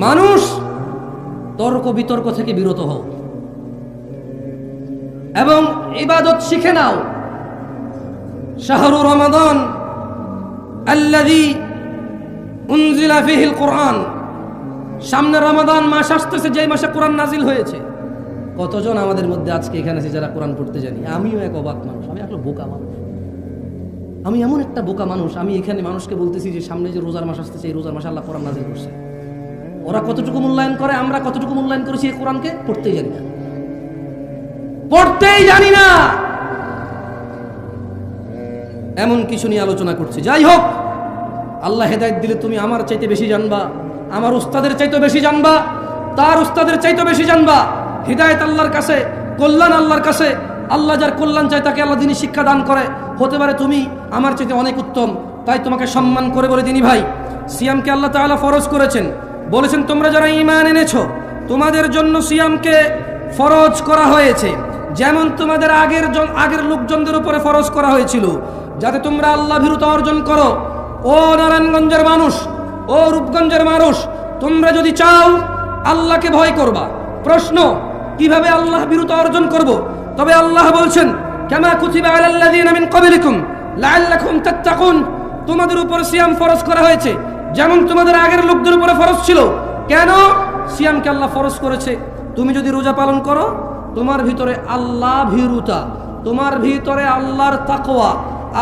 মানুষ তর্ক বিতর্ক থেকে বিরত হও এবং ইবাদত শিখে নাও। শাহরু রমাদান আল্লাযী উনজিলা ফীহিল কুরআন, সামনে রমাদান মাস আসতেছে, যে মাসে কোরআন নাজিল হয়েছে। কতজন আমাদের মধ্যে আজকে এখানে আছে যারা কোরআন পড়তে জানি? আমিও এক অবাক মানুষ, আমি আসলে বোকা মানুষ, আমি এমন একটা বোকা মানুষ। আমি এখানে মানুষকে বলতেছি যে সামনে যে রোজার মাস আসতেছে, এই রোজার মাসে আল্লাহ কোরআন নাজিল করছে। ওরা কতটুকু মূল্যায়ন করে, আমরা কতটুকু মূল্যায়ন করেছি এই কোরআনকে? পড়তেই জানি না, পড়তেই জানি না, এমন কিছু নিয়ে আলোচনা করছি। যাই হোক, আল্লাহ হেদায়েত দিলে তুমি আমার চাইতে বেশি জানবা, আমার উস্তাদের চাইতে বেশি জানবা, তার উস্তাদের চাইতে বেশি জানবা। হিদায়াত আল্লাহর কাছে, কল্যাণ আল্লাহর কাছে। আল্লাহ যার কল্যাণ চায় তাকে আল্লাহ দিনী শিক্ষা দান করে। হতে পারে তুমি আমার চাইতে অনেক উত্তম, তাই তোমাকে সম্মান করে বলে দিনী ভাই, সিয়ামকে আল্লাহ তাআলা ফরজ করেছেন। বলেছেন তোমরা যারা ঈমান এনেছো তোমাদের জন্য সিয়ামকে ফরজ করা হয়েছে, যেমন তোমাদের আগের লোকজনদের উপরে ফরজ করা হয়েছিল, যাতে তোমরা আল্লাহ ভীরুতা অর্জন করো। ও নারায়ণগঞ্জের মানুষ, ও রূপগঞ্জের মানুষ, তোমরা যদি চাও আল্লাহকে ভয় করবা। প্রশ্ন, কিভাবে আল্লাহ ভীরুতা অর্জন করব? তবে আল্লাহ বলছেন কামা কুতিবা আলাল্লাযীনা মিন ক্বাবলিকুম লাআল্লাকুম তাত্তাকুন, তোমাদের উপর সিয়াম ফরজ করা হয়েছে যেমন তোমাদের আগের লোকদের উপরে ফরজ ছিল। কেন সিয়ামকে আল্লাহ ফরজ করেছে? তুমি যদি রোজা পালন করো, তোমার ভিতরে আল্লাহ ভীরুতা, তোমার ভিতরে আল্লাহর তাকওয়া,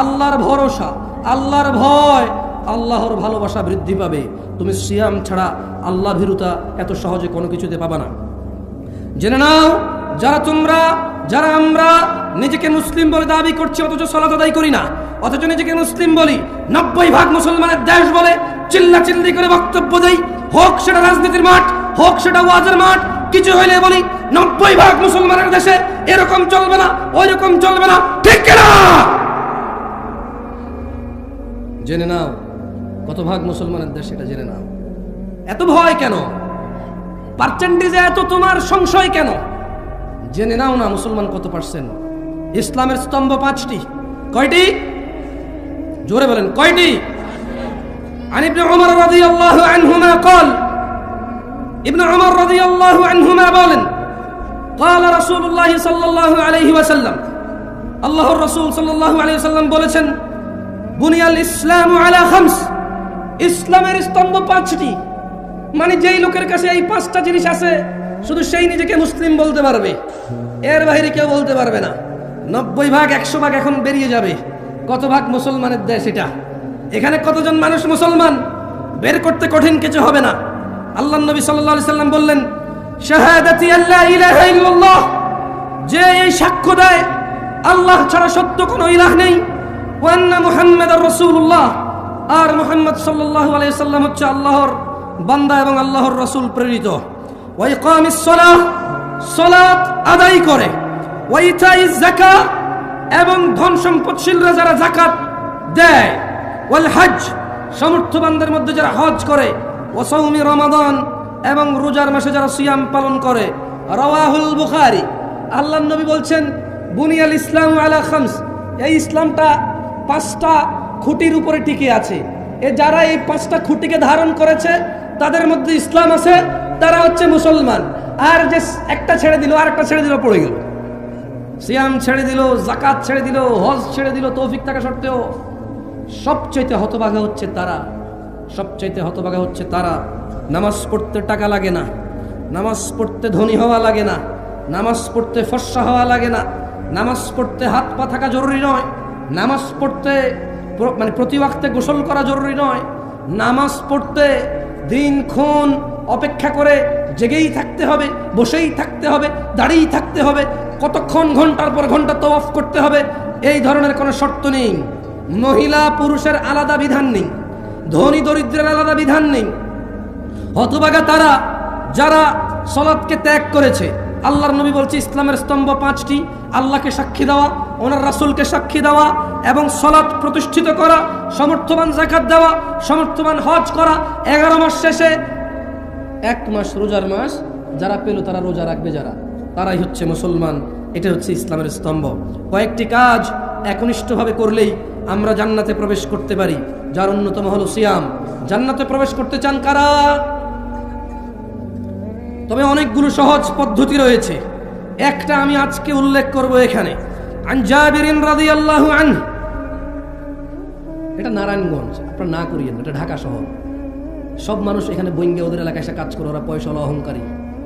আল্লাহর ভরসা, আল্লাহর ভয়, আল্লাহর ভালোবাসা বৃদ্ধি পাবে। তুমি সিয়াম ছাড়া আল্লাহ ভীরুতা এত সহজে কোনো কিছুতে পাবা না। জেনে নাও, যারা আমরা নিজেকে মুসলিম বলে দাবি করছি অথচ সালাত আদায় করি না, অথচ নিজেকে মুসলিম বলি, 90% মুসলমানের দেশ বলে চিল্লাচিল্লি করে বক্তব্য দেই, হোক সেটা রাজনীতির মাঠ, হোক সেটা ওয়াজের মাঠ, কিছু হইলে বলি 90% মুসলমানের দেশে এরকম চলবে না, ওই রকম চলবে না, ঠিক কিনা? জেনে নাও কত ভাগ মুসলমানের দেশ, এটা জেনে নাও। এত ভয় কেন? পার্সেন্টেজে এত তোমার সংশয় কেন? জেনে নাও না মুসলমান কত পার্সেন্ট। ইসলামের স্তম্ভ 5টি। কয়টি? জোরে বলেন, কয়টি? আন ইবনে উমর রাদিয়াল্লাহু আনহুমা قال, ইবনে উমর রাদিয়াল্লাহু আনহুমা বলেন, قال রাসূলুল্লাহ সাল্লাল্লাহু আলাইহি ওয়াসাল্লাম, আল্লাহর রাসূল সাল্লাল্লাহু আলাইহি ওয়াসাল্লাম বলেছেন, বুনিয়াল ইসলামু আলা খামস, ইসলামের স্তম্ভ 5টি। মানে যেই লোকের কাছে এই 5টা জিনিস আছে শুধু সেই নিজেকে মুসলিম বলতে পারবে, এর বাইরে কেউ বলতে পারবে না। 90% 100% এখন বেরিয়ে যাবে। কত ভাগ মুসলমানের দেশ এটা? এখানে কতজন মানুষ মুসলমান? বের করতে কঠিন কিছু হবে না। আল্লাহর নবী সাল্লাল্লাহু আলাইহি সাল্লাম বললেন, শাহাদাতি আল্লা ইলাহা ইল্লাল্লাহ, যে এই সাক্ষ্য দেয় আল্লাহ ছাড়া সত্য কোনো ইলাহ নেই, ওয়া আন্না মুহাম্মাদার রাসূলুল্লাহ, আর মুহাম্মদ সাল্লাল্লাহু আলাইহি সাল্লাম হচ্ছে আল্লাহর বান্দা এবং আল্লাহর রাসূল প্রেরিত। ওয়া ইকামিস সালাহ, সালাত আদায় করে। ওয়া ইতাইজ যাকাত, এবং ধন সম্পদশীলরা যারা যাকাত দেয়। ওয়াল হজ, সমর্থবানদের মধ্যে যারা হজ করে। ওয়া সাওমি রমাদান, এবং রোজার মাসে যারা সিয়াম পালন করে। রাওয়াহুল বুখারী। আল্লাহর নবী বলছেন, বুনিয়াল ইসলামু আলা খামস, এই ইসলামটা 5টা খুঁটির উপরে টিকে আছে। যারা এই 5টা খুঁটিকে ধারণ করেছে তাদের মধ্যে ইসলাম আছে, তারা হচ্ছে মুসলমান। আর যে একটা ছেড়ে দিল, আর একটা ছেড়ে দিল, পড়ে গেল। সিয়াম ছেড়ে দিল, যাকাত ছেড়ে দিল, হজ ছেড়ে দিল, তৌফিক থাকা সত্ত্বেও, সবচাইতে হতভাগা হচ্ছে তারা, সবচাইতে হতভাগা হচ্ছে তারা। নামাজ পড়তে টাকা লাগে না, নামাজ পড়তে ধনী হওয়া লাগে না, নামাজ পড়তে ফর্সা হওয়া লাগে না, নামাজ পড়তে হাত পা থাকা জরুরি নয়, নামাজ পড়তে মানে প্রতি ওয়াক্তে গোসল করা জরুরি নয়, নামাজ পড়তে দিনক্ষণ অপেক্ষা করে জেগেই থাকতে হবে, বসেই থাকতে হবে, দাঁড়িয়েই থাকতে হবে, কতক্ষণ ঘন্টার পর ঘন্টা তওয়াফ করতে হবে, এই ধরনের কোনো শর্ত নেই। মহিলা পুরুষের আলাদা বিধান নেই, ধনী দরিদ্রের আলাদা বিধান নেই। হতভাগা তারা যারা সালাতকে ত্যাগ করেছে। আল্লাহর নবী বলছে ইসলামের স্তম্ভ 5টি, আল্লাহকে সাক্ষী দেওয়া, ওনার রাসূলকে সাক্ষী দেওয়া এবং সালাত প্রতিষ্ঠিত করা, সমর্থবান যাকাত দেওয়া, সমর্থবান হজ করা। 11 মাস শেষে 1 মাস রোজার মাস যারা পেল তারা রোজা রাখবে, তারাই হচ্ছে মুসলমান। এটা হচ্ছে ইসলামের স্তম্ভ। কয়েকটি কাজ একনিষ্ঠভাবে করলেই আমরা জান্নাতে প্রবেশ করতে পারি, যার অন্যতম হলো সিয়াম। জান্নাতে প্রবেশ করতে চান কারা? অনেকগুলো সহজ পদ্ধতি রয়েছে, একটা আমি আজকে উল্লেখ করব এখানে। আন জাবিরিন রাদিয়াল্লাহু আনহু, এটা নারায়ণগঞ্জ, আপনারা না করিয়েন, এটা ঢাকা শহর। সব মানুষ এখানে বইঙ্গে ওদের এলাকায় এসে কাজ করে, ওরা পয়সাওয়ালা, অহংকারী,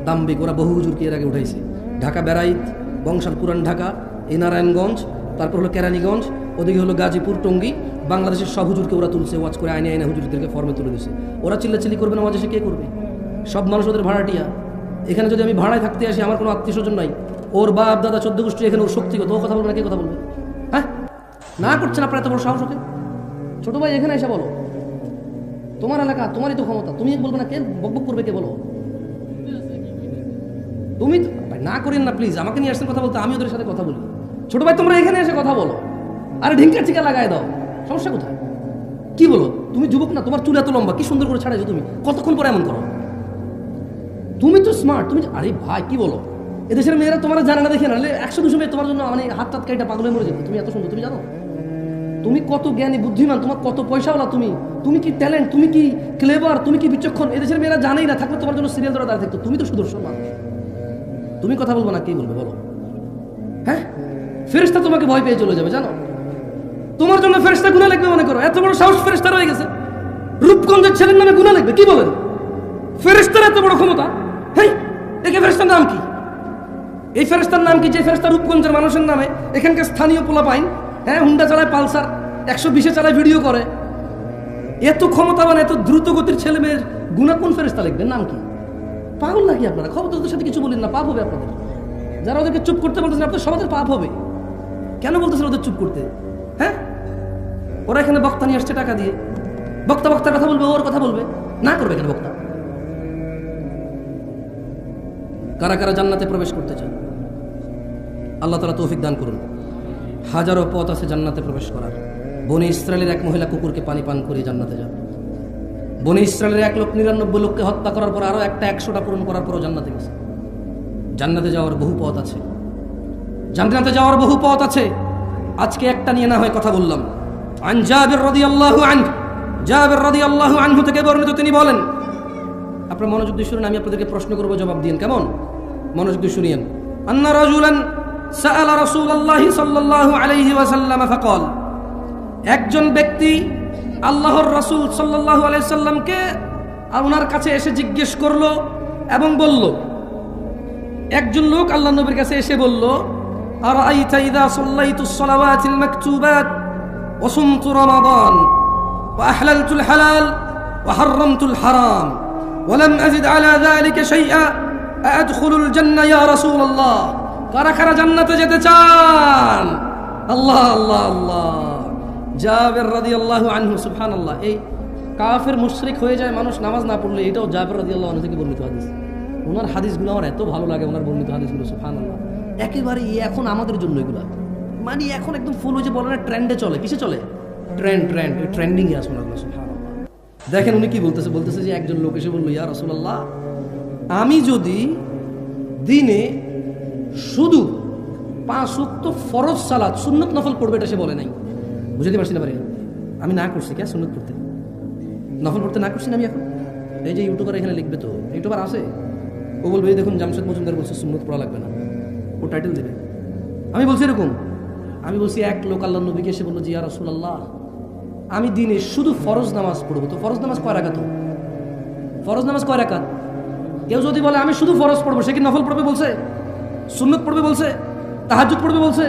দাম্ভিক, ওরা বহু হুজুরকে এর আগে উঠাইছে। ঢাকা বেড়াইত, বংশাল, পুরান ঢাকা, এই নারায়ণগঞ্জ, তারপর হলো কেরানীগঞ্জ, ওদিকে হলো গাজীপুর, টঙ্গী, বাংলাদেশের সব হুজুরকে ওরা তুলছে, ওয়াজ করে আইনে আইনে হুজুরদেরকে ফর্মে তুলে দিচ্ছে। ওরা চিল্লাচিল্লি করবে না, ওয়াজ এসে কে করবে? সব মানুষ ওদের ভাড়াটিয়া। এখানে যদি আমি ভাড়ায় থাকতে আসি, আমার কোনো আত্মীয় স্বজন নাই, ওর বাপ দাদা 14 গোষ্ঠী এখানে, ওর শক্তিগত, ও কথা বলবে না, কে কথা বলবে? হ্যাঁ, না করছেন আপনার এত বড় সাহস ওকে? ছোট ভাই এখানে এসে বলো, তোমার এলাকা, তোমারই তো ক্ষমতা, তুমি বলবে না, কে বকবক করবে, কে বলো? তুমি ভাই না করেন না প্লিজ, আমাকে নিয়ে আসছেন কথা বলতে, আমি ওদের সাথে কথা বলি। ছোট ভাই তোমরা এখানে এসে কথা বলো, আরে ঢিঙ্কা চিকা লাগাই দাও, সমস্যা কোথায়? কি বলো? তুমি যুবক না, তোমার চুল এত লম্বা, কি সুন্দর করে ছাড়াইছো তুমি, কতক্ষণ পরে এমন করো? তুমি তো স্মার্ট, তুমি, আরে ভাই কি বলো? এদেশের মেয়েরা তোমার জানে না, দেখে না 100-200 মেয়ে তোমার জন্য মানে হাত টাত কাইটা পাগল হয়ে মরে যাবে। তুমি এত সুন্দর, তুমি জানো তুমি কত জ্ঞানী বুদ্ধিমান, তোমার কত পয়সাওয়ালা, তুমি কি ট্যালেন্ট, তুমি কি ক্লেভার, তুমি কি বিচক্ষণ, এদেশের মেয়েরা জানেই না, থাকলে তোমার জন্য সিরিয়াল ধরে দাঁড়িয়ে থাকতো। তুমি তো সুদর্শন মানুষ, তুমি কথা বলবো না, কে বলবে বলো? হ্যাঁ, ফেরেশতা তোমাকে ভয় পেয়ে চলে যাবে, জানো? তোমার জন্য ফেরেশতা গুনাহ লিখবে মনে করো, এত বড় সাহস ফেরেশতা রয়ে গেছে, রূপগঞ্জের ছেলের নামে গুনাহ লিখবে, কি বলেন? ফেরেশতার এত বড় ক্ষমতা? হ্যাঁ, একে ফেরেশতার নাম কি? এই ফেরেশতার নাম কি যে ফেরেশতা রূপগঞ্জের মানুষের নামে, এখানকার স্থানীয় পোলা পাইন, হ্যাঁ, হুন্ডা চালায়, পালসার 120-এ চালায়, ভিডিও করে, এত ক্ষমতাবান, এত দ্রুত গতির ছেলে মেয়ের গুনাহ কোন ফেরেশতা লিখবেন? নাম কি? পাগল নাকি আপনারা? খবরদার সাথে কিছু বলেন না, পাপ হবে আপনাদের। যারা ওদেরকে চুপ করতে বলতেছেন, আপনাদের সমাজের পাপ হবে। কেন বলতেছেন ওদের চুপ করতে? হ্যাঁ, ওরা এখানে বক্তা নিয়ে আসছে টাকা দিয়ে, বক্তার কথা বলবে, ওর কথা বলবে, না করবে কেন বক্তা? কারা কারা জান্নাতে প্রবেশ করতে চান? আল্লাহ তাআলা তৌফিক দান করুন। হাজারো পথ আছে জান্নাতে প্রবেশ করার। বনি ইসরায়েলের এক মহিলা কুকুরকে পানি পান করে জান্নাতে যাবে। বনি ইসরায়েলের 1,99,000 লোককে হত্যা করার পর আরো একটা 100টা পূরণ করার পরও জান্নাতে গেছে। জান্নাতে যাওয়ার বহু পথ আছে, জান্নাতে যাওয়ার বহু পথ আছে। আজকে একটা নিয়ে না হয় কথা বললাম। আন জাবির রাদিয়াল্লাহু আনহু, জাবির রাদিয়াল্লাহু আনহু থেকে বর্ণিত, তিনি বলেন, আপনারা মনোযোগ দিয়ে শুনুন, আমি আপনাদেরকে প্রশ্ন করব, জবাব দিন, কেমন? মনোযোগ দিয়ে শুনিয়েন। আন্না রাজুলান সাআলা রাসূলুল্লাহ সাল্লাল্লাহু আলাইহি ওয়াসাল্লাম ফাকাল, একজন ব্যক্তি আল্লাহর রাসূল সাল্লাল্লাহু আলাইহি সাল্লামকে ওনার কাছে এসে জিজ্ঞেস করলো এবং বলল, একজন লোক আল্লাহর নবীর কাছে এসে বলল, আরাআইতা ইযা সাল্লাইতুস সালাওয়াতিল মাকতুবাত ওয়া সুমতু রমাদান ওয়া আহলালতুল হালাল ওয়া হাররামতুল হারাম ওয়া লাম আযিদ আলা যালিকা শাইআ আদখুলুল জান্নাহ ইয়া রাসূলুল্লাহ। কারা কারা জান্নাতে যেতে চান? আল্লাহ আল্লাহ আল্লাহ। জাবির রাদিয়াল্লাহু আনহু, সুবহানাল্লাহ। এই কাফের মুশরিক হয়ে যায় মানুষ নামাজ না পড়লে, এটাও জাবির রাদিয়াল্লাহু আনহু থেকে বর্ণিত হাদিস। ওনার হাদিসগুলো আমার এত ভালো লাগে, ওনার বর্ণিত হাদিসগুলো, সুবহানাল্লাহ। একেবারে এখন আমাদের জন্য এগুলা, মানে এখন একদম ফুল হয়ে যে বলে না, ট্রেন্ডে চলে। কিসে চলে? ট্রেন্ডিংয়ে আছে ওনার, সুবহানাল্লাহ। দেখেন উনি কি বলতেছে যে একজন লোক এসে বলল, ইয়া রাসূলুল্লাহ, আমি যদি দিনে শুধু 5 ওয়াক্ত ফরজ সালাত, সুন্নত নফল পড়বে, এটা সে বলে নাই। বুঝতে পারছি না পারি, আমি না করছি কে সুন্নত পড়তে, নফল পড়তে না করছি না আমি। এখন এই যে ইউটিউবার এখানে লিখবে, তো ইউটিউবার আছে, ও বলবে, এই দেখুন জামশেদ মজুমদার বলছে সুন্নত পড়া লাগবে না, ও টাইটেল দেবে। আমি বলছি এরকম, আমি বলছি এক লোক আল্লাহর নবীকে এসে বললো, জি ইয়া রাসূলুল্লাহ, আমি দিনে শুধু ফরজ নামাজ পড়বো, তো ফরজ নামাজ কয় রাকাত? ফরজ নামাজ কয় রাকাত? কেউ যদি বলে আমি শুধু ফরজ পড়বো, সে কি নফল পড়বে বলছে? সুন্নত পড়বে বলছে? তাহাজ্জুদ পড়বে বলছে?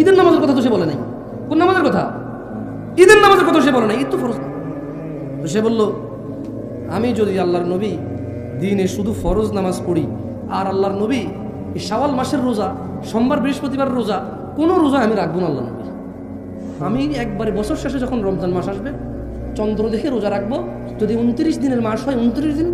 ঈদের নামাজের কথা তো সে বলে নাই। কোন নামাজের কথা? ঈদের নামাজের কথা সে বলে নাই, ঈদ তো ফরজ। তো সে বলল, আমি যদি আল্লাহর নবী দিনে শুধু ফরজ নামাজ পড়ি, আর আল্লাহর নবী এই শাওয়াল মাসের রোজা, সোমবার বৃহস্পতিবার রোজা, কোনো রোজা আমি রাখবো না আল্লাহ নবী। আমি একবারে বছর শেষে যখন রমজান মাস আসবে, চন্দ্র দেখে রোজা রাখবো। যদি 29 দিনের মাস হয়, 29 দিন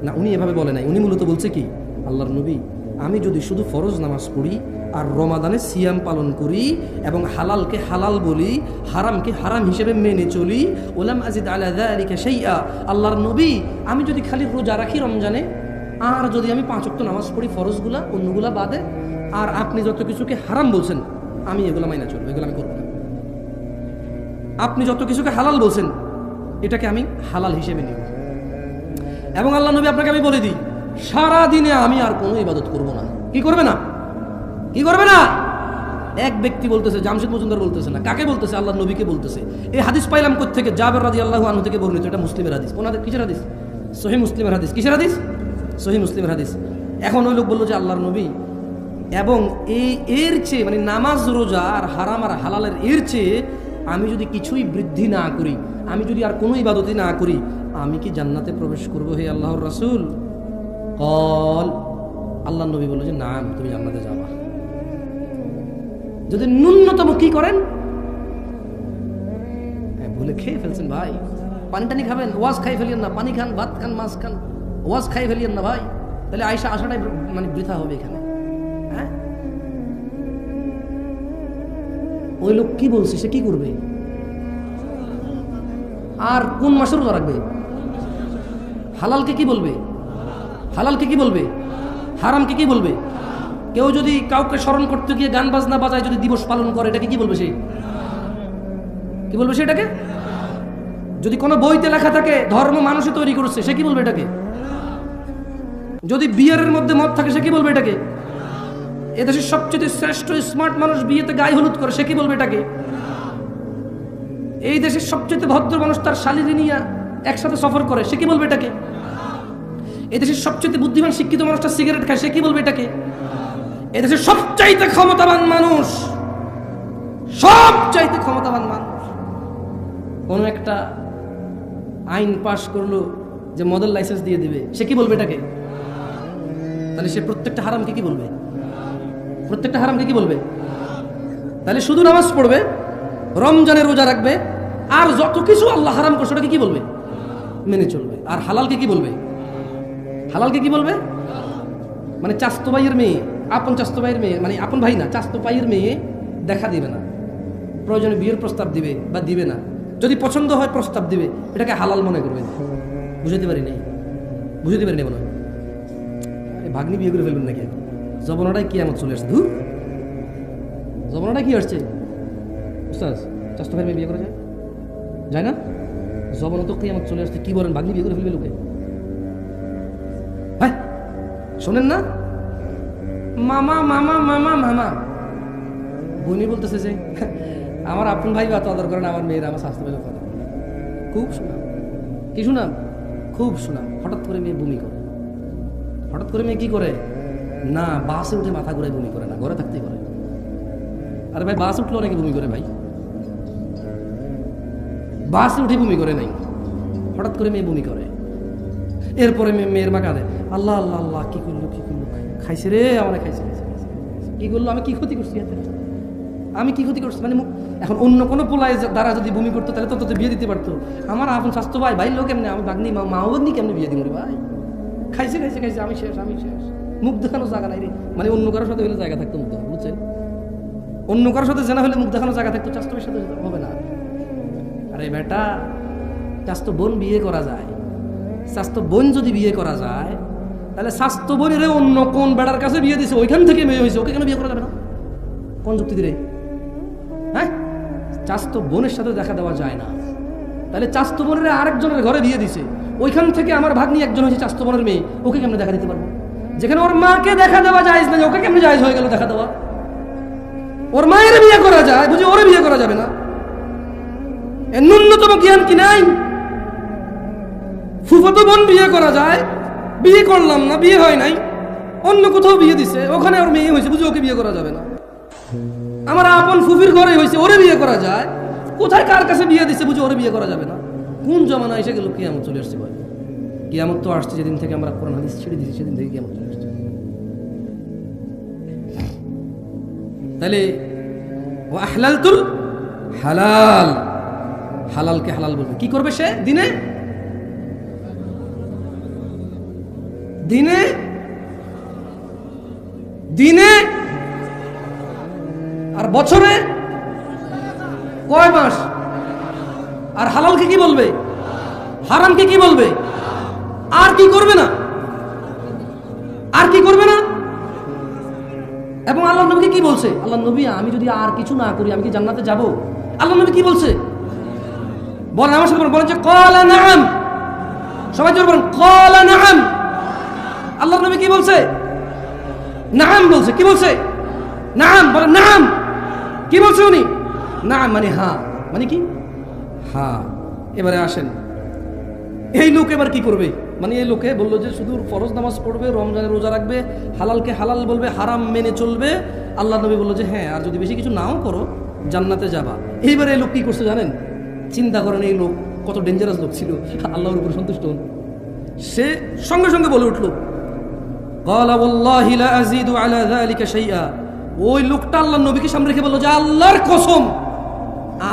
না। উনি এভাবে বলে নাই, উনি মূলত বলছে কি, আল্লাহর নবী, আমি যদি শুধু ফরজ নামাজ পড়ি আর রমাদানে সিয়াম পালন করি এবং হালালকে হালাল বলি, হারামকে হারাম হিসেবে মেনে চলি, ওলাম আজিদ আলা যালিকা শাইআ, আল্লাহর নবী, আমি যদি খালি রোজা রাখি রমজানে, আর যদি আমি 5 ওয়াক্ত নামাজ পড়ি ফরজগুলা, অন্যগুলা বাদে, আর আপনি যত কিছুকে হারাম বলছেন আমি এগুলা মাইনা চলবো, এগুলো আমি করবো না। আপনি যত কিছুকে হালাল বলছেন এটাকে আমি হালাল হিসেবে নিব। এবং আল্লাহ নবী, আপনাকে আমি বলে দিই, সারা দিনে আমি আর কোনো ইবাদত করব না। কি করবে না? কি করবে না? এক ব্যক্তি বলতেছে, জামশেদ মজুমদার বলতেছে না, কাকে বলতেছে? আল্লাহর নবীকে বলতেছে। এই হাদিস পাইলাম কোত্থেকে? জাবের রাদিয়াল্লাহু আনহু থেকে বর্ণিত। এটা মুসলিমের হাদিস। কোন হাদিস? কিসের হাদিস? সহিহ মুসলিমের হাদিস। কিসের হাদিস? সহিহ মুসলিমের হাদিস। এখন ওই লোক বললো যে আল্লাহর নবী, এবং এর চেয়ে মানে নামাজ রোজা আর হারাম আর হালালের এর চেয়ে আমি যদি কিছুই বৃদ্ধি না করি, আমি যদি আর কোনো ইবাদতই না করি, আমি কি জান্নাতে প্রবেশ করবো হে আল্লাহর রাসূল? কল, আল্লাহর নবী বলল যে না, তুমি জান্নাতে যাবা যদি ন্যূনতম কি করেন, ভুলে খেয়ে ফেলছেন ভাই, পানি টানি খাবেন, ওয়াজ খাই ফেলিয়েন না, পানি খান, ভাত খান, মাছ খান, ওয়াজ খাই ফেলিয়েন না ভাই, তাহলে আয়সা আসাটাই মানে বৃথা হবে এখানে। হ্যাঁ, ওই লোক কি বলছে, সে কি করবে? আর কোন মাসে রোজা রাখবে? হালালকে কি বলবে? হালালকে কি বলবে? হারামকে কি বলবে? কেউ যদি কাউকে স্মরণ করতে গিয়ে গান বাজনা বাজায় যদি দিবস পালন করে, এটাকে কি বলবে? সে কি বলবে? সেটাকে যদি কোনো বইতে লেখা থাকে ধর্ম মানুষই তৈরি করছে, সে কি বলবে এটাকে? যদি বিয়ারের মধ্যে মদ থাকে, সে কি বলবে এটাকে? এদেশের সবচেয়ে শ্রেষ্ঠ স্মার্ট মানুষ বিয়েতে গায়ে হলুদ করে, সে কি বলবে এটাকে? এই দেশের সবচেয়ে ভদ্র মানুষ তার শালীকে নিয়ে একসাথে সফর করে, সে কি বলবে এটাকে? এই দেশের সবচেয়ে বুদ্ধিমান শিক্ষিত মানুষটা সিগারেট খায়, সে কি বলবে এটাকে? এদেশের সবচাইতে ক্ষমতাবান মানুষ, সবচাইতে ক্ষমতাবান মানুষ কোন একটা আইন পাশ করলো যে মডেল লাইসেন্স দিয়ে দিবে, সে কি বলবে এটাকে? তাহলে সে প্রত্যেকটা হারামকে কি বলবে? প্রত্যেকটা হারামকে কি বলবে? তাহলে শুধু নামাজ পড়বে, রমজানের রোজা রাখবে, আর যত কিছু আল্লাহ হারাম করছে ওটাকে কি বলবে? মেনে চলবে। আর হালালকে কি বলবে? হালালকে কি বলবে? মানে চাস্তো ভাইয়ের মেয়ে, আপন চাস্তো ভাইয়ের মেয়ে, মানে আপন ভাই না, চাস্তো ভাইয়ের মেয়ে দেখা দিবে না, প্রয়োজনে বিয়ের প্রস্তাব দিবে বা দিবে না, যদি পছন্দ হয় প্রস্তাব দিবে, এটাকে হালাল মনে করবে। বুঝাতে পারি নাই, বুঝাতে পারি নাই মনে হয়। ভাগ্নি বিয়ে করে ফেলবেন নাকি? জবনাটাই কিয়ামত চলে আসছে। ধুর, জবনাটাই কি আসছে? চাস্তো ভাইয়ের মেয়ে বিয়ে করা যায়? যায় না? জবনা তো কিয়ামত চলে আসছে, কি বলেন? ভাগ্নি বিয়ে করে ফেলবে লোকে? হ্যাঁ, শোনেন না, মামা মামা মামা মামা বোনই বলতেছে যে আমার আপন ভাই বা আদর করেন, আমার মেয়েরা আমার স্বাস্থ্য ভাই কথা খুব শোনাম। কি শোনাম? খুব শোনাম। হঠাৎ করে মেয়ে বমি করে। হঠাৎ করে মেয়ে কি করে? না, বাসে উঠে মাথা ঘুরে বমি করে না, ঘরে থাকতেই করে। আরে ভাই, বাস উঠলে অনেকে বমি করে ভাই, বাসে উঠে বমি করে নাই, হঠাৎ করে মেয়ে বমি করে। এরপরে মেয়ের মা কাঁদে, আল্লাহ আল্লাহ আল্লাহ, কি করলো কি করলো, খাইছে রে আমার, খাইছে, কি করলো, আমি কি ক্ষতি করছি, আমি কি ক্ষতি করছি? মানে এখন অন্য কোনো পোলায় দ্বারা যদি বমি করতো তাহলে তো বিয়ে দিতে পারতো। আমার আপন স্বাস্থ্য ভাই, ভাই লোক কেমনে, আমি বাগনি মা বাগনি কেমনে বিয়ে দিব রে ভাই? খাইছে খাইছে খাইছে, আমি শেষ, আমি শেষ। মুখ দেখানো জায়গা নাই রে, মানে অন্য কারোর সাথে হলে জায়গা থাকতো মুখ দেখানো, বুঝছেন? অন্য কারোর সাথে জেনা হলে মুখ দেখানো জায়গা থাকতো, স্বাস্থ্য ভাইয়ের সাথে হবে না। আরে বেটা, স্বাস্থ্য বোন বিয়ে করা যায়, স্বাস্থ্য বোন যদি বিয়ে করা যায়, তাহলে স্বাস্থ্য বোনের অন্য কোন বেড়ার কাছে বিয়ে দিছে, ওইখান থেকে মেয়ে হয়েছে, ওকে কেন বিয়ে করা যাবে না? কোন যুক্তি দিলে? হ্যাঁ, চাস্তো বোনের সাথে দেখা দেওয়া যায় না, তাহলে চাস্তো বোনের আরেকজনের ঘরে বিয়ে দিছে, ওইখান থেকে আমার ভাগ্নি একজন হয়েছে চাস্তো বোনের মেয়ে, ওকে কেমনে দেখা দিতে পারবো? যেখানে ওর মাকে দেখা দেওয়া যায় না, ওকে কেমনে জায়েজ হয়ে গেল দেখা দেওয়া? ওর মায়ের বিয়ে করা যায়, বুঝি ওরে বিয়ে করা যাবে না? এর ন্যূনতম জ্ঞান কি নাই? ফুফাতো বোন বিয়ে করা যায়, বিয়ে করলাম না, বিয়ে হয় নাই, অন্য কোথাও বিয়ে দিছে, ওখানে ওর মেয়ে হয়েছে, বুঝি ওকে বিয়ে করা যাবে না? আমার আপন ফুফির ঘরে হয়েছে, ওরে বিয়ে করা যায়, কোথায় কার কাছে বিয়ে দিছে, বুঝি ওরে বিয়ে করা যাবে না? কোন জমানা এসে গেল? কিয়ামত চলে আসছে ভাই। কিয়ামত তো আসছে যেদিন থেকে আমরা কোরআন হাদিস ছেড়ে দিয়েছি, সেদিন থেকে কিয়ামত চলে আসছে। তাহলে ও আহলালতুল হালাল, হালালকে হালাল বলবে। কি করবে সে? দিনে দিনে দিনে আর বছরে কয় মাস? আর হালালকে কি বলবে? হারামকে কি বলবে? আর কি করবে না? আর কি করবে না? এবং আল্লাহ নবীকে কি বলছে? আল্লাহ নবী, আমি যদি আর কিছু না করি আমি কি জান্নাতে যাব? আল্লাহ নবী কি বলছে বলেন আমার সাথে, বলেন যে ক্বালা নাআম। সবাই জোরে বলেন ক্বালা নাআম। আল্লাহ নাম বলছে। কি বলছে? নাম। বলে নাম। কি বলছে উনি? নাম মানে হ্যাঁ, মানে কি? হ্যাঁ। এবারে আসেন, এই লোক এবার কি করবে? মানে এই লোকে বললো যে শুধু ফরজ নামাজ পড়বে, রমজানের রোজা রাখবে, হালালকে হালাল বলবে, হারাম মেনে চলবে। আল্লাহ নবী বললো যে হ্যাঁ, আর যদি বেশি কিছু নাও করো জান্নাতে যাবা। এইবার এই লোক কি করছে জানেন? চিন্তা করেন এই লোক কত ডেঞ্জারাস লোক ছিল, আল্লাহর উপর সন্তুষ্ট হন। সে সঙ্গে সঙ্গে বলে উঠল, ক্বালা ওয়াল্লাহি লা আযীদু আলা যালিকা শাইআ। ওই লোকটা আল্লাহর নবীকে সামনে রেখে বলল যে আল্লাহর কসম,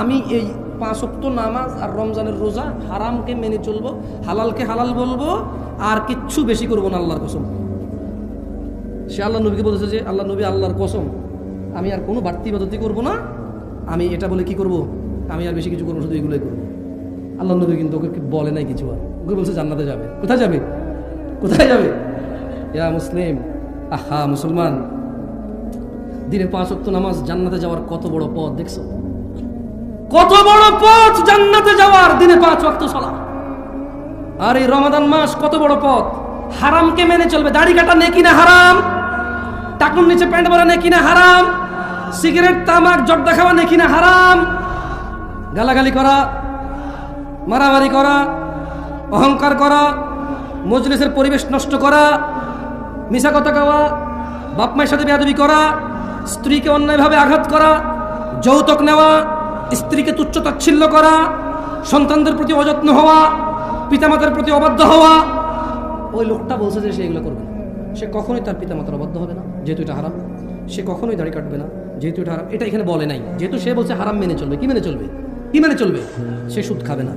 আমি এই 5 ওয়াক্ত নামাজ আর রমজানের রোজা, হারামকে মেনে চলবো, হালালকে হালাল বলবো, আর কিচ্ছু বেশি করবো না, আল্লাহর কসম। সে আল্লাহ নবীকে বলেছে যে আল্লাহ নবী, আল্লাহর কসম আমি আর কোনো বাড়তি ইবাদতি করবো না, আমি এটা বলে কি করব, আমি আর বেশি কিছু করবো, শুধু এগুলোই করবো। আল্লাহ নবী কিন্তু ওকে বলে নাই কিছু, আর ওকে বলছে জান্নাতে যাবে। কোথায় যাবে? কোথায় যাবে? ইয়া মুসলিম, আহা মুসলমান, দিনে 5 ওয়াক্ত নামাজ, জান্নাতে যাওয়ার কত বড় পথ দেখছো? কত বড় পথ জান্নাতে যাওয়ার, দিনে 5 ওয়াক্ত সালাত। আর এই রমাদান মাস কত বড় পথ, হারামকে মেনে চলবে। দাড়ি কাটা নেকি না হারাম? টাকুর নিচে প্যান্ট পরা নেকি না হারাম? সিগারেট, তামাক, জর্দা খাওয়া নেকি না হারাম? গালাগালি করা, মারামারি করা, অহংকার করা, মজলিসের পরিবেশ নষ্ট করা, মিছা কথা কওয়া, বাপ মায়ের সাথে বেয়াদবি করা, স্ত্রীকে অন্যায়ভাবে আঘাত করা, যৌতুক নেওয়া, স্ত্রীকে তুচ্ছ তাচ্ছিল্য করা, সন্তানদের প্রতি অযত্ন হওয়া, পিতামাতার প্রতি অবাধ্য হওয়া। ওই লোকটা বলছে যে সে এগুলো করবে না। সে কখনোই তার পিতামাতার অবাধ্য হবে না, যেহেতু এটা হারাম। সে কখনোই দাড়ি কাটবে না, যেহেতু এটা হারাম। এটা এখানে বলে নাই, যেহেতু সে বলছে হারাম মেনে চলবে। কি মেনে চলবে? কি মেনে চলবে? সে সুদ খাবে না,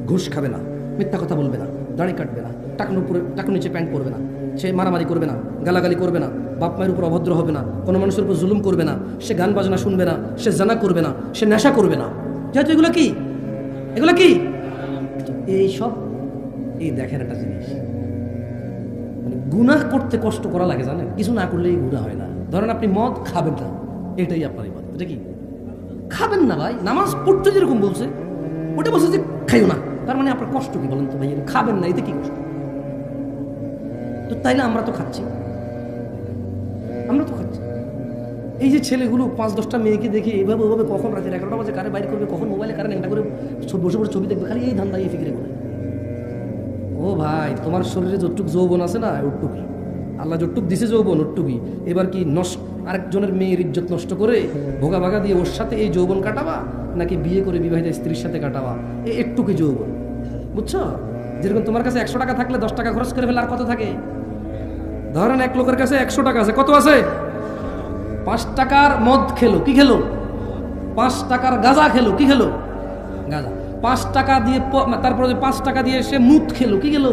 ঘুষ খাবে না, মিথ্যা কথা বলবে না, দাড়ি কাটবে না, টাকুর নিচে প্যান্ট পরবে না, সে মারামারি করবে না, গালাগালি করবে না, বাপ মায়ের উপর অভদ্র হবে না, কোনো মানুষের উপর জুলুম করবে না, সে গান বাজনা শুনবে না, সে জানা করবে না, সে নেশা করবে না। যেহেতু এগুলো কি, এগুলো কি, এই সব, এই দেখেন একটা জিনিস, মানে গুনাহ করতে কষ্ট করা লাগে, জানেন? কিছু না করলেই গুনাহ হয় না। ধরেন আপনি মদ খাবেন না, এটাই আপনার ইবাদত। এটা কি? খাবেন না ভাই, নামাজ পড়তে যেরকম বলছে ওটা বলছে যে খাইও না, তার মানে আপনার কষ্ট কি বলেন তো ভাই? খাবেন না, এতে কি কষ্ট? তো তাইলে আমরা তো খাচ্ছি, আমরা তো খাচ্ছি। এই যে ছেলেগুলো 5-10টা মেয়েকে দেখে এইভাবে ওইভাবে, কখন রাতে 11টা বাজে কারে বাইরে করবে, কখন মোবাইলে কারে একটা করে বসে বসে ছবি দেখবে, খালি এই ধান্দা, এই ফিকিরে করে। ও ভাই, তোমার শরীরে যতটুক যৌবন আছে না, ওটুকুই আল্লাহ যতটুক দিছে যৌবন, ওটুকুই। এবার কি আরেকজনের মেয়ের ইজ্জত নষ্ট করে ভোগা ভাগা দিয়ে ওর সাথে এই যৌবন কাটাবা, নাকি বিয়ে করে বিবাহিত স্ত্রীর সাথে কাটাবা? এই একটুকুই যৌবন, বুঝছো? যেরকম তোমার কাছে 100 টাকা থাকলে 10 টাকা খরচ করে ফেলে, আর কত থাকে? ধরেন এক লোকের কাছে 100 টাকা আছে, কত আছে? 5 টাকার মদ খেলো, কি খেলো? 5 টাকার গাঁজা খেলো, কি খেলো? গাঁজা। 5 টাকা দিয়ে, তারপরে 5 টাকা দিয়ে সে মুত খেলো, কি খেলো?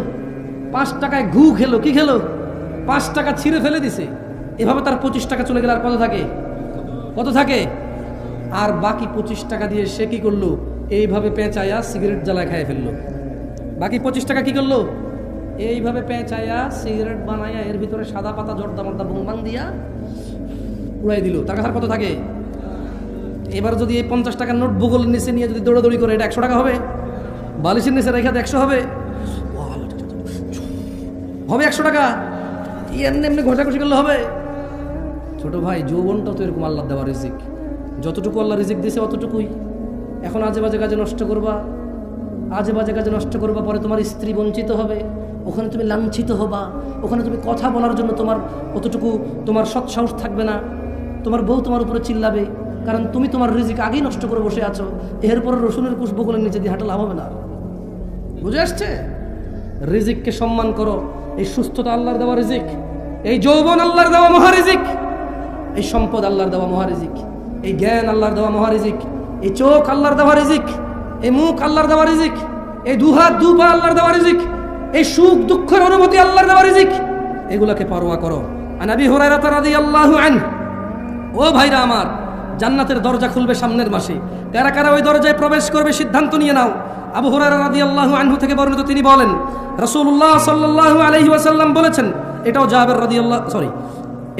5 টাকায় ঘু খেলো, কি খেলো? 5 টাকা ছিঁড়ে ফেলে দিছে। এভাবে তার 25 টাকা চলে গেলে আর কত থাকে? কত থাকে? আর বাকি 25 টাকা দিয়ে সে কি করলো? এইভাবে পেঁচায়া সিগারেট জ্বালায় খাইয়ে ফেললো। বাকি 25 টাকা কি করলো? এইভাবে পেঁচায়া সিগারেট বানায়া এর ভিতরে সাদা পাতা জর্দা মর্দা বুংবাং দিয়া উড়াই দিল। তার কাছে কত থাকে? এবার যদি এই 50 টাকার নোট ভূগোলের নিচে নিয়ে যদি দৌড়াদৌড়ি করে, এটা 100 টাকা হবে? বালিশের নিচে রেখে 100 হবে? হবে 100 টাকা? এমনি এমনি ঘষাঘষি করলে হবে? ছোট ভাই, যৌবনটাও তো এরকম আল্লাহ দেওয়া রিজিক। যতটুকু আল্লাহ রিজিক দিয়েছে অতটুকুই। এখন আজে বাজে কাজে নষ্ট করবা, আজে বাজে কাজে নষ্ট করবা, পরে তোমার স্ত্রী বঞ্চিত হবে, ওখানে তুমি লাঞ্ছিত হবা, ওখানে তুমি কথা বলার জন্য তোমার অতটুকু তোমার সৎসাহস থাকবে না, তোমার বউ তোমার উপরে চিল্লাবে, কারণ তুমি তোমার রিজিক আগেই নষ্ট করে বসে আছো। এরপরে রসুনের কুশ বকুলের নিচে দিয়ে হাঁটা লাভ হবে না। বুঝে আসছে? রিজিককে সম্মান করো। এই সুস্থতা আল্লাহর দেওয়া রিজিক, এই যৌবন আল্লাহর দেওয়া মহারিজিক, এই সম্পদ আল্লাহর দেওয়া মহারিজিক, এই জ্ঞান আল্লাহর দেওয়া মহারিজিক, এই চোখ আল্লাহর দেওয়া রিজিক, এই মুখ আল্লাহর দেওয়া রিজিক, এই দুহাত দুপা আল্লাহর দেওয়া রিজিক, এই সুখ দুঃখের অনুভূতি আল্লাহর দেওয়া রিজিক। এগুলাকে পরোয়া করো। আন আবি হুরায়রা রাদিয়াল্লাহু আনহু, ও ভাইরা আমার, জান্নাতের দরজা খুলবে সামনের মাসে। কারা কারা ওই দরজায় প্রবেশ করবে সিদ্ধান্ত নিয়ে নাও। আবু হুরায়রা রাদিয়াল্লাহু আনহু থেকে বর্ণিত, তিনি বলেন রাসূলুল্লাহ সাল্লাল্লাহু আলাইহি ওয়াসাল্লাম বলেছেন, এটাও জাবের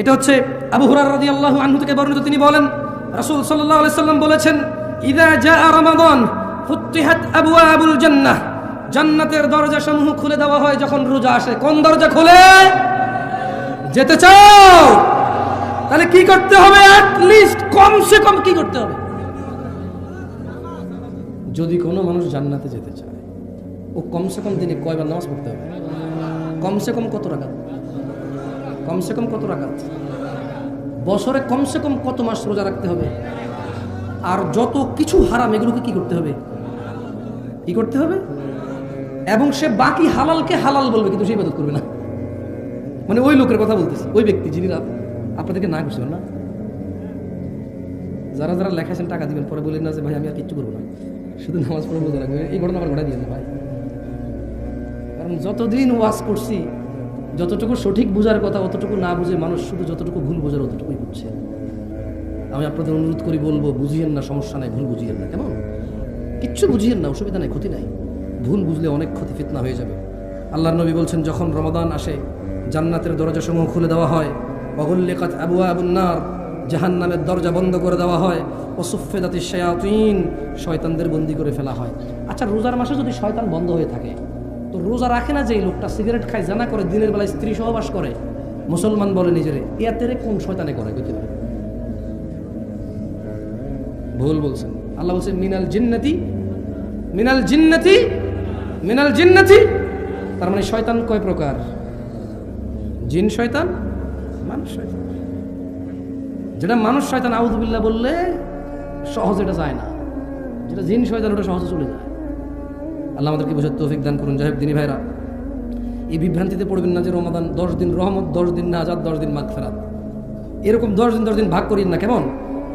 এটা হচ্ছে আবু হুরায়রা রাদিয়াল্লাহু আনহু থেকে বর্ণিত, তিনি বলেন রাসূল সাল্লাল্লাহু আলাইহি ওয়াসাল্লাম বলেছেন, ইযা জাআ রমাদান ফুতিহাত আবওয়াবুল জান্নাহ, জান্নাতের দরজাসমূহ খুলে দেওয়া হয় যখন রোজা আসে। কোন দরজা খোলে? যেতে চাও? তাহলে কি করতে হবে? অ্যাট লিস্ট কমসে কম কি করতে হবে? যদি কোনো মানুষ জান্নাতে যেতে চায়, ও কমসে কম দিনে কয়বার নামাজ পড়তে হবে? কমসে কম কত রাকাত? কমসে কম কত রাকাত? বছরে কমসে কম কত মাস রোজা রাখতে হবে? আর যত কিছু হারাম এগুলোকে কি করতে হবে? কি করতে হবে? এবং সে বাকি হালালকে হালাল বলবে, কিন্তু সে ইবাদত করবে না। মানে ওই লোকের কথা বলতেছি, ওই ব্যক্তি যিনি আপনাদেরকে না করছেন না, যারা যারা লেখাছেন টাকা দিবেন, পরে বলেন না যে ভাই আমি আর কিচ্ছু করবো না, শুধু নামাজ পড়ে রোজা রাখবো। এই ঘটনা আমার ঘটাই দিয়ে ভাই, কারণ যতদিন ওয়াজ করছি, যতটুকু সঠিক বোঝার কথা অতটুকু না বুঝে মানুষ শুধু যতটুকু ভুল বোঝার অতটুকুই বুঝছে। আমি আপনাদের অনুরোধ করি, বলবো বুঝিয়েন না, সমস্যা নাই, ভুল বুঝিয়েন না। কেমন? কিচ্ছু বুঝিয়েন না, অসুবিধা নাই, ক্ষতি নাই। ভুল বুঝলে অনেক ক্ষতি, ফিতনা হয়ে যাবে। আল্লাহর নবী বলছেন, যখন রমাদান আসে জান্নাতের দরজাসমূহ খুলে দেওয়া হয়, ওয়াগুল্লিকাত আবওয়াবুন নার, জাহান্নামের দরজা বন্ধ করে দেওয়া হয়, ওয়াসুফফিদাতিশ শায়াতিন, শয়তানদের বন্দী করে ফেলা হয়। আচ্ছা, রোজার মাসে যদি শয়তান বন্ধ হয়ে থাকে, তো রোজা রাখে না যে লোকটা, সিগারেট খায়, জানা করে, দিনের বেলায় স্ত্রী সহবাস করে, মুসলমান বলে নিজেরে, ইয়াতেরে কোন শয়তানে করে? কইতে পারে? ভুল বলছেন। আল্লাহ বলছেন মিনাল জিন্নাতি, মিনাল জিন্নাতি, মিনাল জিন্নাতি। তার মানে শয়তান কয় প্রকার? জিন শয়তান, মানুষ শয়তান। যেটা মানুষ শয়তান আউযুবিল্লাহ বললে সহজে এটা যায় না, যেটা জিন শয়তান ওটা সহজে চলে যায়। আল্লাহ আমাদেরকে বোঝার তৌফিক দান করুন। যাই হোক দিনী ভাইরা, এই বিভ্রান্তিতে পড়বেন না যে রমাদান 10 দিন রহমত, 10 দিন নাজাত, 10 দিন মাগফিরাত, এরকম 10 দিন ভাগ করেন না। কেমন?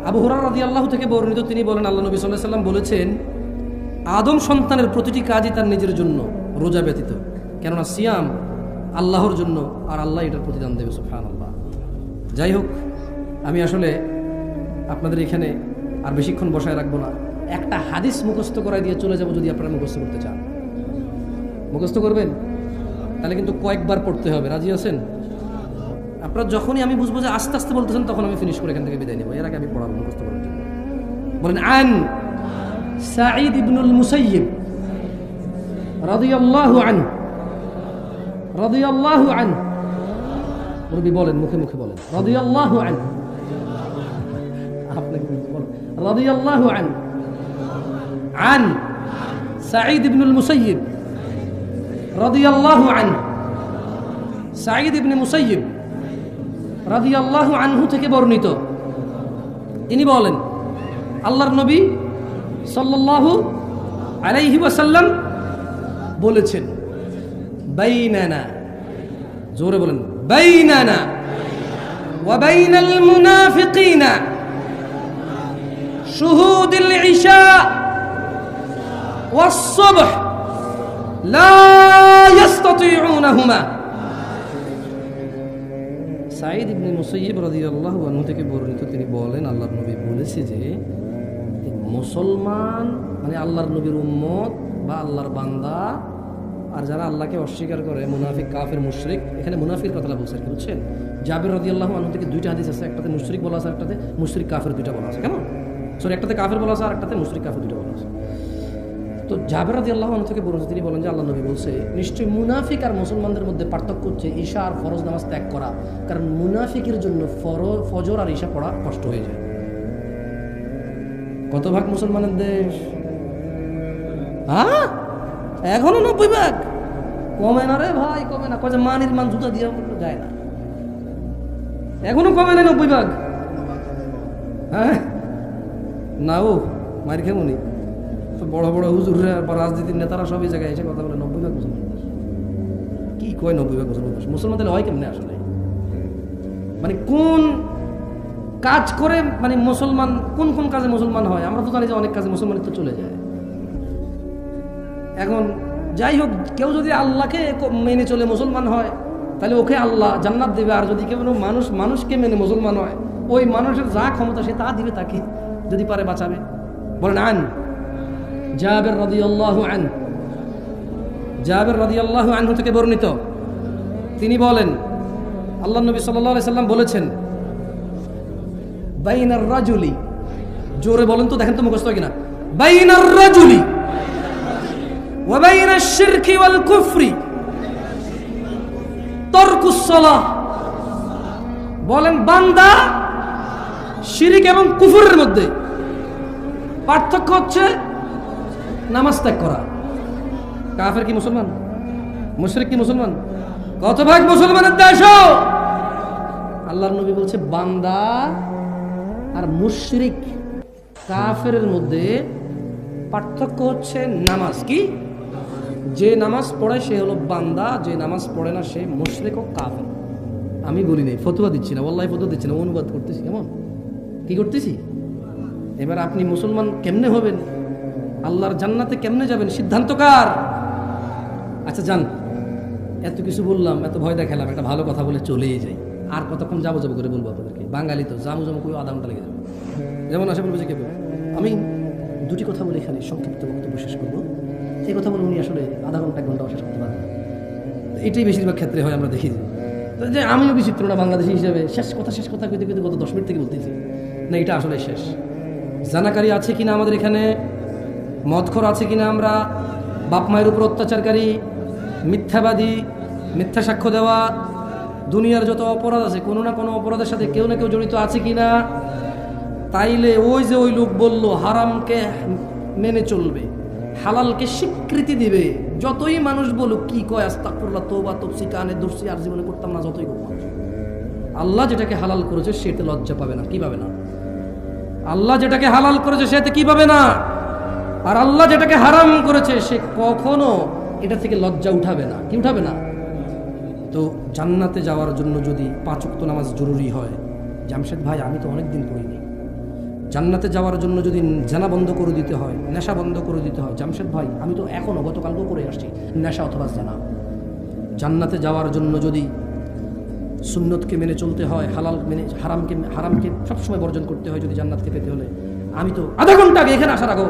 আবু হুরায়রা রাদিয়াল্লাহু থেকে বর্ণিত, তিনি বলেন আল্লাহ নবী সাল্লাল্লাহু আলাইহি ওয়াসাল্লাম বলেছেন, আদম সন্তানের প্রতিটি কাজই তার নিজের জন্য, রোজা ব্যতীত। কেননা সিয়াম আল্লাহর জন্য, আর আল্লাহ এটার প্রতিদান দেবে, সুবহানাল্লাহ। যাই হোক, আমি আসলে আপনাদের এখানে আর বেশিক্ষণ বসায় রাখবো না। একটা হাদিস মুখস্থ করাই দিয়ে চলে যাবো। যদি আপনারা মুখস্থ করতে চান, মুখস্থ করবেন, তাহলে কিন্তু কয়েকবার পড়তে হবে। রাজি আছেন? আপনারা যখনই আমি বুঝবো যে আস্তে আস্তে বলতেছেন, তখন আমি ফিনিশ করে এখান থেকে বিদায় নেব। এর আগে আমি পড়াবো মুখস্থ করার জন্য। বলেন, আন সাঈদ ইবনুল মুসাইয়িব রাদিয়াল্লাহু আনহু, রাদিয়াল্লাহু আনহু। মুরব্বি বলেন, মুখে মুখে বলেন, রাদিয়াল্লাহু আনহু। আপনি বলেন, রাদিয়াল্লাহু আনহু। আন সাঈদ ইবনুল মুসাইয়িব রাদিয়াল্লাহু আনহু। সাঈদ ইবনে মুসাইয়িব রাদিয়াল্লাহু আনহু থেকে বর্ণিত, তিনি বলেন আল্লাহর নবী সাল্লাল্লাহু আলাইহি ওয়াসাল্লাম বলেছেন, বাইনানা, জোরে বলেন, বাইনানা ওয়া বাইনাল মুনাফিকিনা শুহুদুল ইশা ওয়াস সুবহ লা ইস্তাতিউনাহুমা। সাঈদ ইবনে মুসাইয়িব রাদিয়াল্লাহু আনহু থেকে বর্ণিত, তিনি বলেন আল্লাহর নবী বলেছে যে মুসলমান মানে আল্লাহর নবীর উম্মত বা আল্লাহর বান্দা, আর যারা আল্লাহকে অস্বীকার করে, মুনাফিক, কাফের, মুশরিক। এখানে মুনাফিকের কথাটা বলছে, বুঝছেন? জাবের রাদিয়াল্লাহু আনহু থেকে দুইটা হাদিস আছে, একটাতে মুশরিক বলা আছে, একটাতে মুশরিক কাফের দুইটা বলা আছে। কেমন? সরি, একটাতে কাফের বলা আছে আর একটাতে মুশরিক কাফের দুইটা বলা আছে। তো জাবের রাদিয়াল্লাহু আনহু থেকে বলেছে, তিনি বলেন যে আল্লাহ নবী বলছে, নিশ্চয়ই মুনাফিক আর মুসলমানদের মধ্যে পার্থক্য হচ্ছে ঈশা আর ফরজ নামাজ ত্যাগ করা। কারণ মুনাফিকের জন্য ফজর আর ঈশা পড়া কষ্ট হয়ে যায়। কত ভাগ মুসলমানের দেশ? হ্যাঁ, এখনো 90 ভাগ। কমে না রে ভাই, কমে না। কয়ে মানির মান জুতা দিয়ে যায় না, এখনো কমে না 90 ভাগ। হ্যাঁ না, ও মার খেমনি বড় বড় হুজুররা বা রাজনীতির নেতারা সব এই জায়গায় এসে কথা বলে 90 ভাগ মুসলমান দেশ। কি কয় 90 ভাগ মুসলমান দেশ? মুসলমান তাহলে হয় কেমনে আসলে? মানে কোন কাজ করে, মানে মুসলমান কোন কোন কাজে মুসলমান হয়? আমরা তো জানি যে অনেক কাজে মুসলমানিত্ব চলে যায়। এখন যাই হোক, কেউ যদি আল্লাহকে মেনে চলে মুসলমান হয়, তাহলে ওকে আল্লাহ জান্নাত দেবে। আর যদি কেউ মানুষকে মেনে মুসলমান হয়, ওই মানুষের যা ক্ষমতা সে তা দিবে তাকে, যদি পারে বাঁচাবে। বলেন, আন জাবের রাদিয়াল্লাহু আনহু, জাবের রাদিয়াল্লাহু আনহু থেকে বর্ণিত, তিনি বলেন আল্লাহর নবী সাল্লাল্লাহু আলাইহি সাল্লাম বলেছেন, বাইনার রাজুলি, জোরে বলেন তো, দেখেন তো মুখস্থ হয় কিনা, বাইনার রাজুলি ওয়া বাইনাশ শিরকি ওয়াল কুফরি তারকুস সালাহ বলেন বান্দা শিরিক এবং কুফরের মধ্যে পার্থক্য হচ্ছে নামাজ ত্যাগ করা। কাফের কি মুসলমান? মুশরিক কি মুসলমান? কত ভাগ মুসলমানের দেশ? আল্লাহর নবী বলছে বান্দা আর মুশরিক কাফেরের মধ্যে পার্থক্য হচ্ছে নামাজ। কি? যে নামাজ পড়ে সে হলো বান্দা, যে নামাজ পড়ে না সে মুশরিক ও কাফের। আমি বলি নাই, ফতোয়া দিচ্ছি না, ওয়াল্লাহি ফতোয়া দিচ্ছি না, অনুবাদ করতেছি। কেমন কি করতেছি? এবার আপনি মুসলমান কেমনে হবেন, আল্লাহর জান্নাতে কেমনে যাবেন, সিদ্ধান্ত কার? আচ্ছা যান, এত কিছু বললাম, এত ভয় দেখালাম, একটা ভালো কথা বলে চলেই যাই। আর কতক্ষণ যাবো যাবো করে বলবো আপনাদেরকে? বাঙালি তো জামু জামু করে আধা ঘন্টা লেগে যাবে। যেমন আসে বলবো যে কেউ, আমি দুটি কথা বলে এখানে সংক্ষিপ্ত বক্তব্য শেষ করবো। এই কথা বলে উনি আসলে আধা ঘন্টা 1 ঘন্টা শেষ করতে পারেন। এটাই বেশিরভাগ ক্ষেত্রে হয়, আমরা দেখি। তো যে আমিও বিচিত্র না বাংলাদেশি হিসেবে শেষ কথা কইতে কইতে গত 10 মিনিট থেকে বলতেছি না, এটা আসলে শেষ। জানাকারী আছে কিনা আমাদের এখানে, মদখোর আছে কিনা, আমরা বাপ মায়ের উপর অত্যাচারকারী, মিথ্যাবাদী, মিথ্যা সাক্ষ্য দেওয়া, দুনিয়ার যত অপরাধ আছে কোনো না কোনো অপরাধের সাথে কেউ না কেউ জড়িত আছে কিনা? তাইলে ওই যে ওই লোক বলল হারামকে মেনে চলবে, হালালকে স্বীকৃতি দিবে, যতই মানুষ বলুক কি কয় আস্তাগফিরুল্লাহ, তওবা তফসি কানে দর্শি আর জীবনে করতাম না, যতই করব, আল্লাহ যেটাকে হালাল করেছে সেটা লজ্জা পাবে না। কি পাবে না? আল্লাহ যেটাকে হালাল করেছে সেটা কি পাবে না? আর আল্লাহ যেটাকে হারাম করেছে সে কখনো এটা থেকে লজ্জা উঠাবে না। কি উঠাবে না? তো জান্নাতে যাওয়ার জন্য যদি 5 ওয়াক্ত নামাজ জরুরি হয়, জামশেদ ভাই আমি তো অনেকদিন পড়িনি। জান্নাতে যাওয়ার জন্য যদি জানা বন্ধ করে দিতে হয়, নেশা বন্ধ করে দিতে হয়, জামশেদ ভাই আমি তো এখনো গতকালকেও করে আসছি নেশা অথবা জানা। জান্নাতে যাওয়ার জন্য যদি সুন্নতকে মেনে চলতে হয়, হালাল মেনে হারামকে সবসময় বর্জন করতে হয় যদি জান্নাতকে পেতে হলে, আমি তো আধা ঘন্টা আগে এখানে আসার আগেও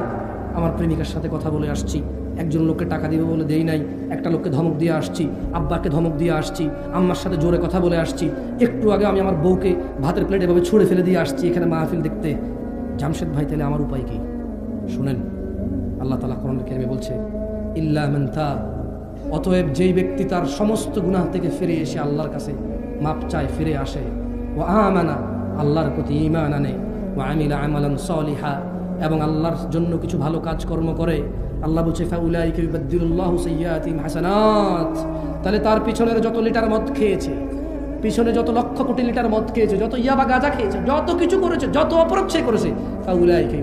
আমার প্রেমিকার সাথে কথা বলে আসছি, একজন লোককে টাকা দিবে বলে দেই নাই, একটা লোককে ধমক দিয়ে আসছি, আব্বাকে ধমক দিয়ে আসছি, আম্মার সাথে জোরে কথা বলে আসছি, একটু আগে আমি আমার বউকে ভাতের প্লেট এভাবে ছুঁড়ে ফেলে দিয়ে আসছি এখানে মাহফিল দেখতে। জামশেদ ভাই তাহলে আমার উপায় কি? শুনেন, আল্লাহ তাআলা কোরআনে কারিমে বলছে ইল্লা মান তাব, অতএব যেই ব্যক্তি তার সমস্ত গুনাহ থেকে ফিরে এসে আল্লাহর কাছে মাপ চায়, ফিরে আসে, ওয়া আমানা, আল্লাহর প্রতি ঈমান আনে, ওয়া আমিলা আমালান সালিহা, এবং আল্লাহর জন্য কিছু ভালো কাজকর্ম করে। আল্লাহ বলছে ফাউলাইকা ইউবাদদিলুল্লাহু সাইয়্যাতিহিম হাসানাত, তাহলে তার পিছনের যত লিটার মদ খেয়েছে, পিছনে যত লক্ষ কোটি লিটার মদ খেয়েছে, যত ইয়াবা গাঁজা খেয়েছে, যত কিছু করেছে, যত অপরাধ সে করেছে, ফাউলাইকা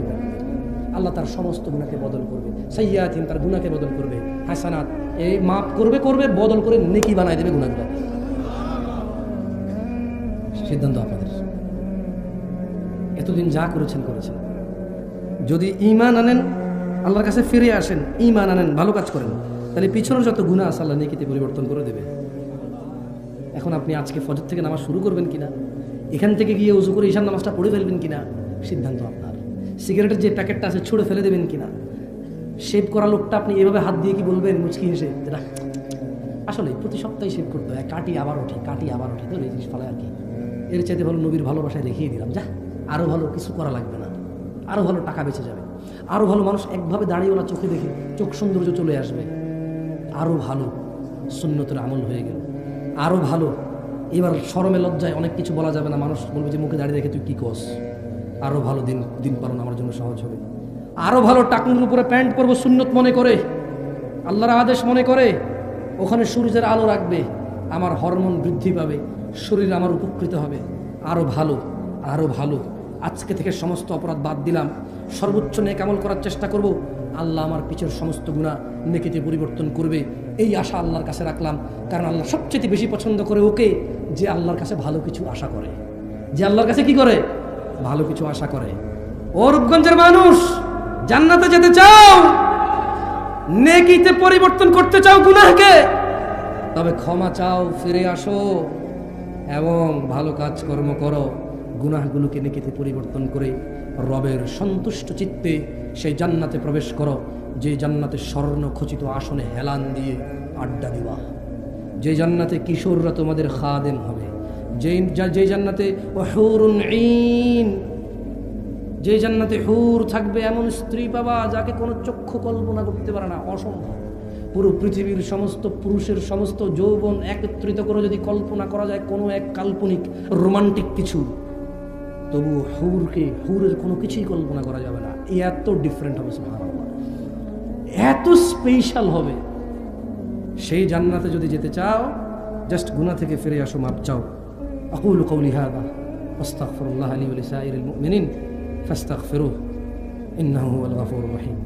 আল্লাহ তার সমস্ত গুনাহকে বদল করবে, সাইয়্যাতিহিম তার গুনাহকে বদল করবে, হাসানাত এই মাফ করবে বদল করে নেকি বানায় দেবে গুনাহগুলো। সিদ্ধান্ত আপনাদের। এতদিন যা করেছেন। যদি ঈমান আনেন, আল্লাহর কাছে ফিরে আসেন, ঈমান আনেন, ভালো কাজ করেন, তাহলে পিছনের যত গুনাহ আছে আল্লাহ নেকিতে পরিবর্তন করে দেবে। এখন আপনি আজকে ফজর থেকে নামাজ শুরু করবেন কিনা, এখান থেকে গিয়ে উযু করে ঈশার নামাজটা পড়ে ফেলবেন কিনা, সিদ্ধান্ত আপনার। সিগারেটের যে প্যাকেটটা আছে ছুঁড়ে ফেলে দেবেন কিনা, শেভ করা লোকটা আপনি এভাবে হাত দিয়ে কি বলবেন মুচকি হেসে, যেটা আসলে প্রতি সপ্তাহে শেভ করতে হয়, কাটি আবার ওঠে তো এই জিনিস ফলে আর কি। এর চাইতে ভালো নবীর ভালোবাসায় রেখিয়ে দিলাম, যা আরো ভালো কিছু করা লাগবে না, আরো ভালো টাকা বেঁচে যাবে, আরো ভালো মানুষ একভাবে দাঁড়িয়ে ওরা চোখে দেখে চোখ সৌন্দর্য চলে আসবে, আরো ভালো সুন্নতের আমল হয়ে গেল, আরো ভালো। এবার শরমে লজ্জায় অনেক কিছু বলা যাবে না, মানুষ বলবে যে মুখে দাঁড়িয়ে দেখে তুই কি কস। আরো ভালো দিন পালন আমার জন্য সহজ হবে, আরো ভালো টাকনুর উপরে প্যান্ট পরবো সুন্নত মনে করে, আল্লাহর আদেশ মনে করে, ওখানে সূর্যের আলো রাখবে, আমার হরমোন বৃদ্ধি পাবে, শরীর আমার উপকৃত হবে। আরো ভালো আজকে থেকে সমস্ত অপরাধ বাদ দিলাম, সর্বোচ্চ নেক আমল করার চেষ্টা করব, আল্লাহ আমার পিছের সমস্ত গুনাহ নেকিতে পরিবর্তন করবে, এই আশা আল্লাহর কাছে রাখলাম। কারণ আল্লাহ সবচেয়ে বেশি পছন্দ করে ওকে যে আল্লাহর কাছে ভালো কিছু আশা করে, যে আল্লাহর কাছে কি করে, ভালো কিছু আশা করে। ও রূপগঞ্জের মানুষ, জান্নাতে যেতে চাও, নেকিতে পরিবর্তন করতে চাও গুনাহকে, তবে ক্ষমা চাও, ফিরে আসো এবং ভালো কাজকর্ম করো, গুনাহগুলোকে নেকিতে পরিবর্তন করে রবের সন্তুষ্ট চিত্তে সেই জান্নাতে প্রবেশ করো, যে জান্নাতে স্বর্ণ খচিত আসনে হেলান দিয়ে আড্ডা দিবা, যে জান্নাতে কিশোররা তোমাদের খাদেম হবে, যে জান্নাতে হুরুন ঈন, যে জান্নাতে হুর থাকবে, এমন স্ত্রী পাবা যাকে কোনো চক্ষু কল্পনা করতে পারে না, অসম্ভব। পুরো পৃথিবীর সমস্ত পুরুষের সমস্ত যৌবন একত্রিত করে যদি কল্পনা করা যায় কোনো এক কাল্পনিক রোমান্টিক কিছু, তবু হুরের কোনো কিছুই কল্পনা করা যাবে না। এত ডিফারেন্ট হবে, সুবহানাল্লাহ, এত স্পেশাল হবে। সেই জান্নাতে যদি যেতে চাও, জাস্ট গুনাহ থেকে ফিরে আসো, মাপ চাও। আকুলু কওলি হাযা আস্তাগফিরুল্লাহ লি ওয়া লিসাইরিল মুমিনিন ফাস্তাগফিরুহু ইন্নাহু হুয়াল গফুরুর রহিম।